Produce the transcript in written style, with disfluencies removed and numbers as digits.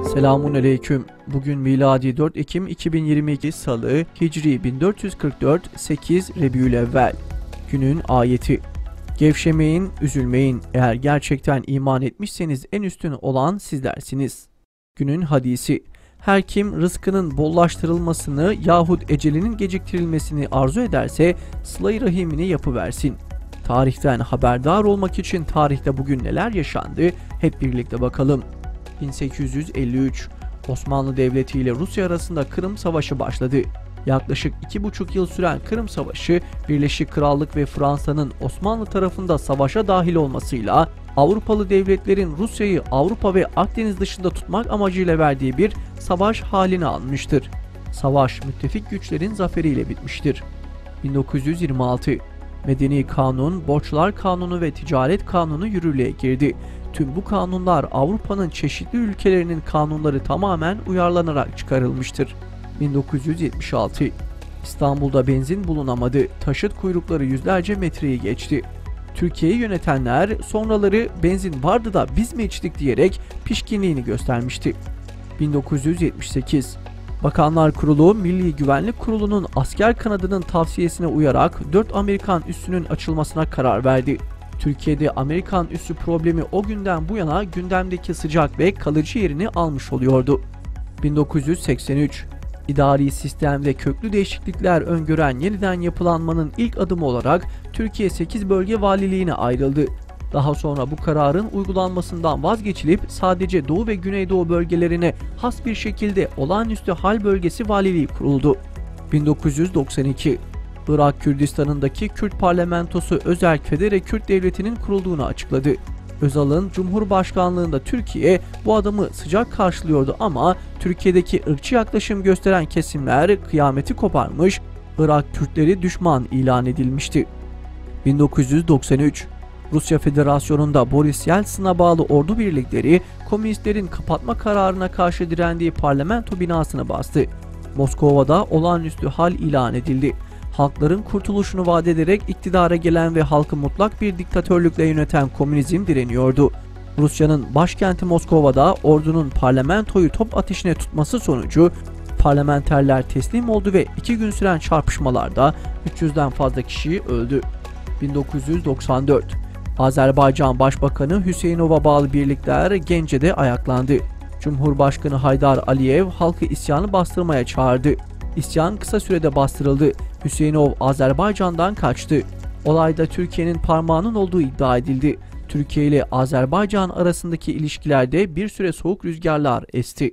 Selamunaleyküm. Bugün miladi 4 Ekim 2022 Salı, Hicri 1444 8 Rebiülevvel. Günün ayeti. Gevşemeyin, üzülmeyin. Eğer gerçekten iman etmişseniz en üstün olan sizlersiniz. Günün hadisi. Her kim rızkının bollaştırılmasını yahut ecelinin geciktirilmesini arzu ederse sıla-i rahimini yapıversin. Tarihten haberdar olmak için tarihte bugün neler yaşandı hep birlikte bakalım. 1853 Osmanlı Devleti ile Rusya arasında Kırım Savaşı başladı. Yaklaşık 2,5 yıl süren Kırım Savaşı, Birleşik Krallık ve Fransa'nın Osmanlı tarafında savaşa dahil olmasıyla Avrupalı devletlerin Rusya'yı Avrupa ve Akdeniz dışında tutmak amacıyla verdiği bir savaş haline almıştır. Savaş müttefik güçlerin zaferiyle bitmiştir. 1926 Medeni Kanun, Borçlar Kanunu ve Ticaret Kanunu yürürlüğe girdi. Tüm bu kanunlar Avrupa'nın çeşitli ülkelerinin kanunları tamamen uyarlanarak çıkarılmıştır. 1976 İstanbul'da benzin bulunamadı. Taşıt kuyrukları yüzlerce metreyi geçti. Türkiye'yi yönetenler sonraları benzin vardı da biz mi içtik diyerek pişkinliğini göstermişti. 1978 Bakanlar Kurulu, Milli Güvenlik Kurulu'nun asker kanadının tavsiyesine uyarak 4 Amerikan üssünün açılmasına karar verdi. Türkiye'de Amerikan üssü problemi o günden bu yana gündemdeki sıcak ve kalıcı yerini almış oluyordu. 1983 İdari sistemde köklü değişiklikler öngören yeniden yapılanmanın ilk adımı olarak Türkiye 8 bölge valiliğine ayrıldı. Daha sonra bu kararın uygulanmasından vazgeçilip sadece Doğu ve Güneydoğu bölgelerine has bir şekilde olağanüstü hal bölgesi valiliği kuruldu. 1992 Irak Kürdistan'ındaki Kürt parlamentosu Özerk Federe Kürt Devleti'nin kurulduğunu açıkladı. Özal'ın Cumhurbaşkanlığında Türkiye bu adımı sıcak karşılıyordu ama Türkiye'deki ırkçı yaklaşım gösteren kesimler kıyameti koparmış, Irak Kürtleri düşman ilan edilmişti. 1993 Rusya Federasyonu'nda Boris Yeltsin'e bağlı ordu birlikleri komünistlerin kapatma kararına karşı direndiği parlamento binasını bastı. Moskova'da olağanüstü hal ilan edildi. Halkların kurtuluşunu vaat ederek iktidara gelen ve halkı mutlak bir diktatörlükle yöneten komünizm direniyordu. Rusya'nın başkenti Moskova'da ordunun parlamentoyu top ateşine tutması sonucu parlamenterler teslim oldu ve 2 gün süren çarpışmalarda 300'den fazla kişi öldü. 1994 Azerbaycan Başbakanı Hüseynov'a bağlı birlikler Gence'de ayaklandı. Cumhurbaşkanı Haydar Aliyev halkı isyanı bastırmaya çağırdı. İsyan kısa sürede bastırıldı. Hüseyinov Azerbaycan'dan kaçtı. Olayda Türkiye'nin parmağının olduğu iddia edildi. Türkiye ile Azerbaycan arasındaki ilişkilerde bir süre soğuk rüzgarlar esti.